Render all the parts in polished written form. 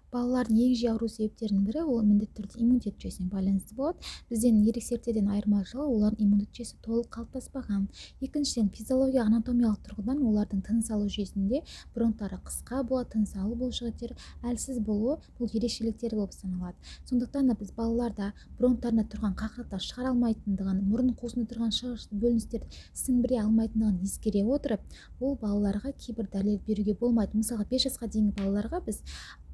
Балалардың ең жиі ауру себептерінің бірі ол міндетті түрде иммунитет жүйесіне байланысты болады. Бізден ересектерден айырмашылығы олардың иммундық жүйесі толық қалыптаспаған. Екіншіден, физиология анатомиялық тұрғыдан олардың тыныс алу жүйесінде бронхтары қысқа болады, тыныс алу бұлшықеттері әлсіз болуы бұл ерекшеліктері болып саналады. Сондықтан да біз балаларда бронхтарында тұрған қақырықтар шығара алмайтындығын, мұрын қуысында тұрған шығыс бөліністерді сіңдіре алмайтындығын ескере отырып, ол балаларға кейбір дәрілер беруге болмайды. Мысалға 5 жасқа дейінгі балаларға біз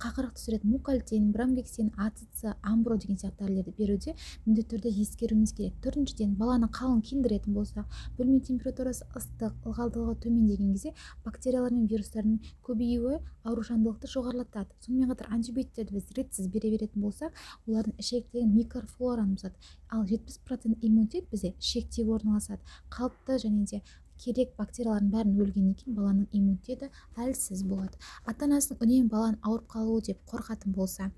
қақырық түсіретін мукальтин, бромгексин, ацц, амбро деген сияқты дәрілерді беруде міндетті түрде ескеруіміз керек. Төртіншіден, баланы қалың киіндіретін болсақ, бөлме температурасы ыстық, ылғалдылығы төмен деген кезде бактериялар мен вирустардың көбеюі аурушаңдылықты жоғарылатады. Сонымен қатар антибиотиктерді біз ретсіз бере беретін болсақ, олардың ішектегі микрофлораны бұзады. Ал 70% иммунитет бізде ішекте орналасады. Қалыпты және де керек бактериялардың бәрін өлгеннен кейін баланың иммунитеті әлсіз болады. Ата-анасының үнемі баланың ауырып қалуы деп қорқатын болса,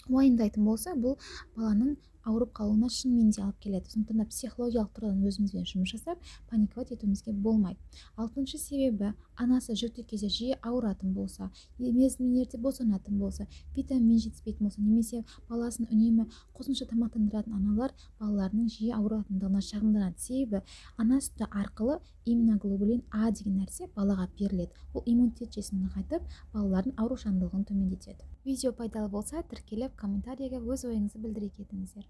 уайымдайтын болса, бұл баланың ауырып қалуына шынымен де алып келеді. Сондықтан да психологиялық тұрғыдан өзімізбен жұмыс жасап, паниковать етуімізге болмайды. Алтыншы себебі, анасы жүкті кезде жиі ауыратын болса, мерзімінен ерте босанатын болса, витамин жетіспейтін болса, немесе баласын үнемі қосымша тамақтандыратын аналар балаларының жиі ауыратындығына шағымданады. Себебі ана сүті арқылы иммуноглобулин А деген нәрсе балаға беріледі. Ол иммунитет жүйесін нығайтып, балалардың аурушаңдылығын төмендетеді. Видео пайдалы болса, тіркеліп комментарийге өз ойыңызды білдіре кетіңіздер.